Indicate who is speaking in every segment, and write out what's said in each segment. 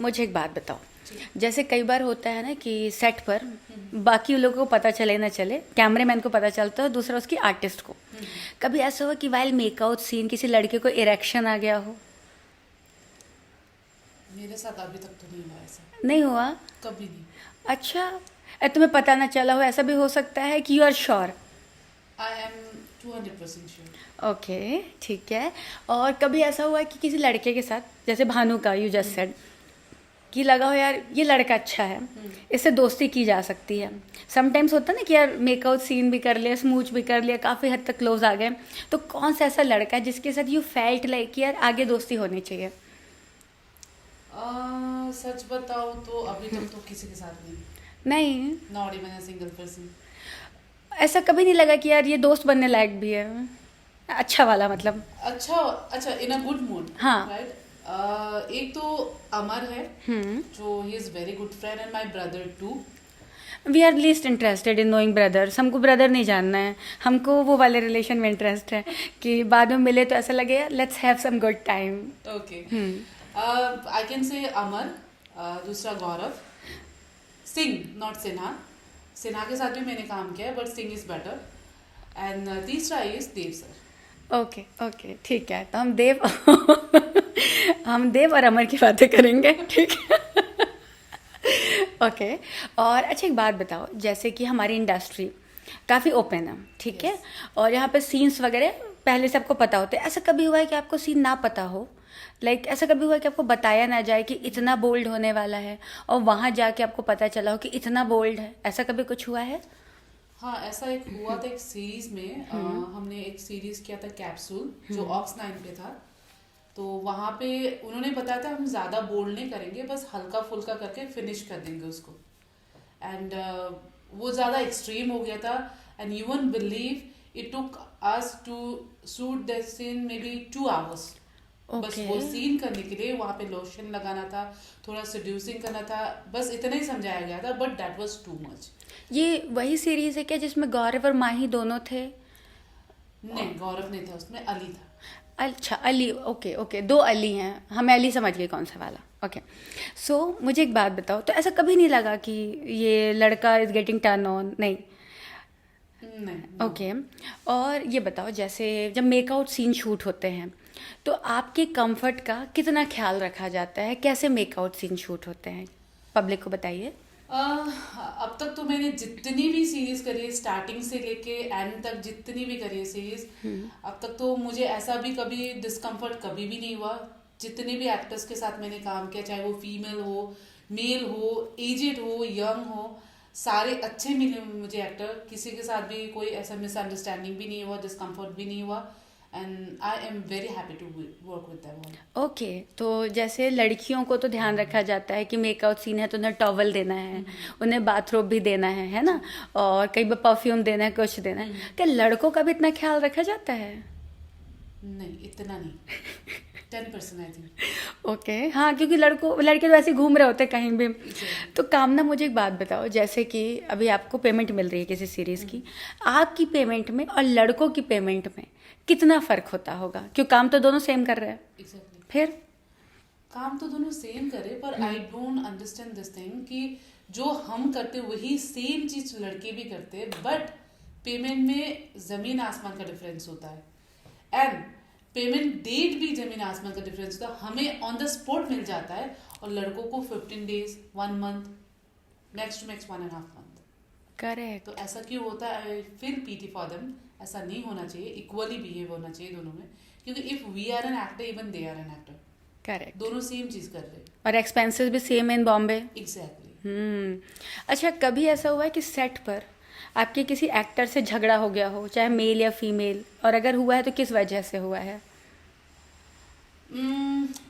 Speaker 1: मुझे एक बात बताओ, जैसे कई बार होता है ना कि सेट पर बाकी लोगों को पता चले ना चले, कैमरामैन को पता चलता है, दूसरा उसकी आर्टिस्ट को। कभी ऐसा हुआ कि वाइल मेकआउट सीन किसी लड़के को इरेक्शन आ गया हो?
Speaker 2: मेरे साथ अभी तक तो नहीं हुआ ऐसा।
Speaker 1: नहीं हुआ?
Speaker 2: कभी नहीं।
Speaker 1: अच्छा, तुम्हें पता ना चला हो, ऐसा भी हो सकता है कि you are sure?
Speaker 2: I am 200% sure.
Speaker 1: Okay, ठीक है। और कभी ऐसा हुआ कि किसी लड़के के साथ, जैसे भानु का यू जस्ट सेड, कि लगा हो यार ये लड़का अच्छा है, इससे दोस्ती की जा सकती है। समटाइम्स होता है ना कि यार मेकआउट सीन भी कर लिया, स्मूच भी कर लिया, काफ़ी हद तक क्लोज आ गए, तो कौन सा ऐसा लड़का है जिसके साथ यू फेल्ट लाइक कि यार आगे दोस्ती होनी चाहिए?
Speaker 2: सच बताओ तो अभी तक तो किसी के साथ नहीं।
Speaker 1: नहीं?
Speaker 2: Not even a single person.
Speaker 1: ऐसा कभी नहीं लगा कि यार ये दोस्त बनने लायक भी है, अच्छा वाला मतलब?
Speaker 2: अच्छा अच्छा, इन अ गुड मूड।
Speaker 1: हाँ।
Speaker 2: राइट। एक तो अमर है, जो ही is very good friend, and my brother too.
Speaker 1: We are least interested in knowing brothers. हमको ब्रदर नहीं जानना है, हमको वो वाले रिलेशन में इंटरेस्ट है कि बाद में मिले तो ऐसा लगे let's have some good time.
Speaker 2: Okay. I can say Amar, दूसरा गौरव, सिंह, नॉट सिन्हा। सिन्हा के साथ भी मैंने काम किया है, but Singh is better. And तीसरा is Dev sir.
Speaker 1: Okay okay, ठीक है, तो हम देव हम देव और अमर की बातें करेंगे, ठीक है। ओके। और अच्छा एक बात बताओ, जैसे कि हमारी इंडस्ट्री काफ़ी ओपन है, ठीक है,
Speaker 2: Yes.
Speaker 1: और यहाँ पे सीन्स वगैरह पहले से आपको पता होते हैं। ऐसा कभी हुआ है कि आपको सीन ना पता हो? लाइक ऐसा कभी हुआ है कि आपको बताया ना जाए कि इतना बोल्ड होने वाला है, और वहाँ जाके आपको पता चला हो कि इतना बोल्ड है? ऐसा कभी कुछ हुआ है?
Speaker 2: हाँ, ऐसा एक हुआ था एक सीरीज में। हमने एक सीरीज किया था कैप्सूल, जो ऑक्स 9 पे था। तो वहाँ पे उन्होंने बताया था हम ज़्यादा बोल्ड नहीं करेंगे, बस हल्का फुल्का करके फिनिश कर देंगे उसको। एंड वो ज़्यादा एक्सट्रीम हो गया था, and you won't believe it took us to shoot the scene may be 2 hours। बस
Speaker 1: ओके।
Speaker 2: वो सीन करने के लिए वहाँ पे लोशन लगाना था, थोड़ा सड्यूसिंग करना था, बस इतना ही समझाया गया था, but that was too much.
Speaker 1: ये वही सीरीज है क्या जिसमें गौरव और माही दोनों थे?
Speaker 2: नहीं, गौरव नहीं था उसमें, अली था।
Speaker 1: अच्छा, अली। ओके ओके, दो अली हैं, हमें अली समझ गए कौन सा वाला। ओके। सो मुझे एक बात बताओ, तो ऐसा कभी नहीं लगा कि ये लड़का इज गेटिंग टर्न ऑन? नहीं?
Speaker 2: नहीं, no।
Speaker 1: ओके। और ये बताओ, जैसे जब मेकआउट सीन शूट होते हैं तो आपके कंफर्ट का कितना ख्याल रखा जाता है? कैसे मेकआउट सीन शूट होते हैं, पब्लिक को बताइए।
Speaker 2: अब तक तो मैंने जितनी भी सीरीज करी है, स्टार्टिंग से लेके एंड तक जितनी भी करी है सीरीज, अब तक तो मुझे ऐसा भी कभी डिस्कम्फर्ट कभी भी नहीं हुआ। जितने भी एक्टर्स के साथ मैंने काम किया, चाहे वो फीमेल हो, मेल हो, एजेड हो, यंग हो, सारे अच्छे मिले मुझे एक्टर। किसी के साथ भी कोई ऐसा मिसअंडरस्टैंडिंग भी नहीं हुआ, डिस्कम्फर्ट भी नहीं हुआ, and I am very happy to work with them all.
Speaker 1: Okay. तो जैसे लड़कियों को तो ध्यान रखा जाता है कि मेकआउट सीन है तो उन्हें टॉवल देना है, उन्हें बाथरोब भी देना है ना, और कई बार परफ्यूम देना है, कुछ देना है। क्या लड़कों का भी इतना ख्याल रखा जाता है?
Speaker 2: नहीं, इतना नहीं। 10% आई थिंक।
Speaker 1: ओके। हाँ, क्योंकि लड़के तो ऐसे ही घूम रहे होते हैं कहीं भी।
Speaker 2: Exactly.
Speaker 1: तो कामना, मुझे एक बात बताओ, जैसे कि अभी आपको पेमेंट मिल रही है किसी सीरीज की, आपकी पेमेंट में और लड़कों की पेमेंट में कितना फर्क होता होगा? क्यों, काम तो दोनों सेम कर रहे हैं।
Speaker 2: Exactly.
Speaker 1: फिर?
Speaker 2: काम तो दोनों सेम करे, पर I don't understand this thing कि जो हम करते वही सेम चीज लड़के भी करते, बट पेमेंट में जमीन आसमान का डिफरेंस होता है, एंड पेमेंट डेट भी जमीन आसमान का डिफरेंस होता है। हमें ऑन द स्पॉट मिल जाता है, और लड़कों को 15 days, 1 month, max to max 1.5 month।
Speaker 1: Correct.
Speaker 2: तो ऐसा क्यों होता है? I feel pity for them. ऐसा नहीं होना चाहिए, इक्वली बिहेव होना चाहिए दोनों में, क्योंकि if we are an actor, even they are an actor,
Speaker 1: correct.
Speaker 2: दोनों सेम चीज कर रहे हैं।
Speaker 1: और एक्सपेंसेस भी सेम इन बॉम्बे।
Speaker 2: एग्जैक्टली।
Speaker 1: अच्छा, कभी ऐसा हुआ है कि सेट पर आपके किसी एक्टर से झगड़ा हो गया हो, चाहे मेल या फीमेल, और अगर हुआ है तो किस वजह से हुआ है?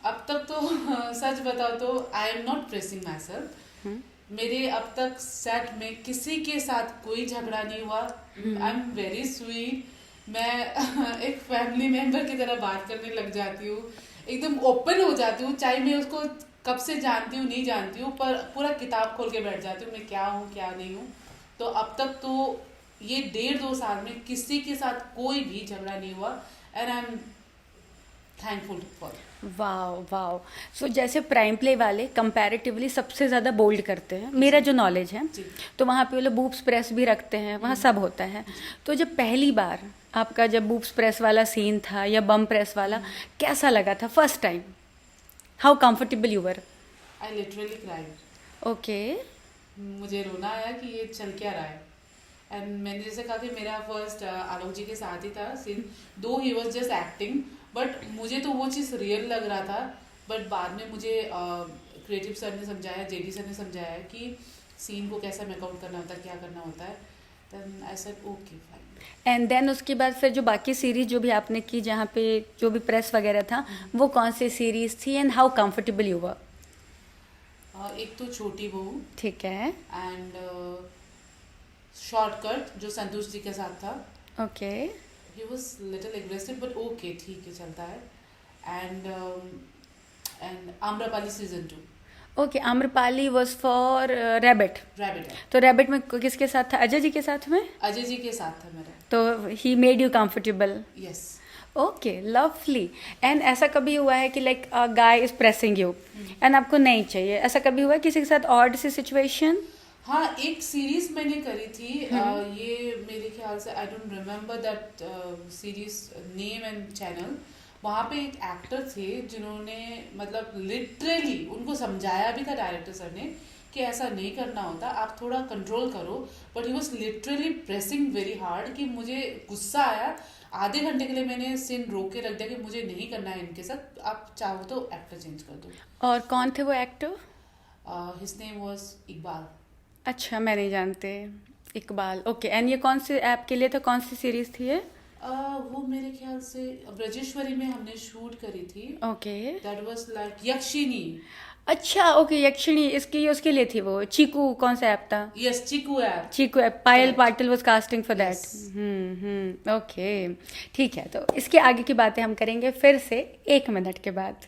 Speaker 2: अब तक तो सच बताओ तो I am not pressing my self. मेरे अब तक सेट में किसी के साथ कोई झगड़ा नहीं हुआ। आई एम वेरी स्वीट। मैं एक फैमिली मेंबर की तरह बात करने लग जाती हूँ, एकदम ओपन हो जाती हूँ, चाहे मैं उसको कब से जानती हूँ नहीं जानती हूँ, पर पूरा किताब खोल के बैठ जाती हूँ मैं क्या हूँ क्या नहीं हूँ। तो अब तक तो ये 1.5-2 साल में किसी के साथ कोई भी झगड़ा नहीं हुआ, and I am thankful for.
Speaker 1: Wow wow. So जैसे प्राइम प्ले वाले कंपैरेटिवली सबसे ज़्यादा बोल्ड करते हैं, मेरा जो नॉलेज है,
Speaker 2: जी।
Speaker 1: तो वहाँ पे वो लोग बूब्स प्रेस भी रखते हैं, वहाँ सब होता है। तो जब पहली बार आपका जब बूब्स प्रेस वाला सीन था या बम प्रेस वाला, कैसा लगा था first time? How comfortable you were?
Speaker 2: I literally cried.
Speaker 1: Okay.
Speaker 2: मुझे रोना आया कि ये चल क्या रहा है। एंड मैंने जैसे कहा कि मेरा फर्स्ट आलोक जी के साथ ही था सीन, दो he was just acting, but मुझे तो वो चीज़ रियल लग रहा था। बट बाद में मुझे क्रिएटिव सर ने समझाया, जेडी सर ने समझाया कि सीन को कैसा मेकआउट करना होता है, क्या करना होता है। Then I said okay fine.
Speaker 1: And then उसके बाद फिर जो बाकी सीरीज जो भी आपने की, जहाँ पे जो भी प्रेस वगैरह था, वो कौन सी सीरीज थी and how comfortable you were?
Speaker 2: एक तो छोटी बहू
Speaker 1: ठीक है।
Speaker 2: एंड शॉर्टकट जो संतोष जी के साथ था।
Speaker 1: Okay.
Speaker 2: He was little aggressive but okay, ठीक है, चलता है। And Amrapali season 2।
Speaker 1: Okay, Amrapali was for rabbit.
Speaker 2: Rabbit है।
Speaker 1: तो रैबिट में किसके साथ था? अजय जी के साथ में?
Speaker 2: अजय जी के साथ था मेरा।
Speaker 1: तो he made you comfortable?
Speaker 2: Yes.
Speaker 1: Okay, lovely. And ऐसा कभी हुआ है कि like guy is pressing you and आपको नहीं चाहिए, ऐसा कभी हुआ है किसी के साथ ऑड सी सिचुएशन?
Speaker 2: हाँ, एक सीरीज मैंने करी थी। ये मेरे ख्याल से I don't remember that series name and channel. वहाँ पे एक एक्टर थे जिन्होंने मतलब लिटरली उनको समझाया भी था डायरेक्टर सर ने कि ऐसा नहीं करना होता, आप थोड़ा कंट्रोल करो। But he was literally pressing very hard कि मुझे गुस्सा आया। आधे घंटे के लिए मैंने सीन रोक के रख दिया कि मुझे नहीं करना है इनके साथ, आप चाहो तो एक्टर चेंज कर दो।
Speaker 1: और कौन थे वो actor?
Speaker 2: His name was Iqbal.
Speaker 1: अच्छा, मैं नहीं जानते। इकबाल, ओके। एंड ये कौन से ऐप के लिए था, कौन सी सीरीज थी ये?
Speaker 2: वो मेरे ख्याल से ब्रजेश्वरी में हमने शूट करी थी।
Speaker 1: ओके।
Speaker 2: That was like यक्षिनी।
Speaker 1: अच्छा, ओके, यक्षिणी इसकी उसके लिए थी वो। चीकू कौन सा ऐप था?
Speaker 2: Yes, Chiku app.
Speaker 1: Chiku app, Payal
Speaker 2: Correct.
Speaker 1: Patil was casting for that.
Speaker 2: Yes.
Speaker 1: Okay, ठीक है। तो इसके आगे की बातें हम करेंगे फिर से 1 मिनट के बाद।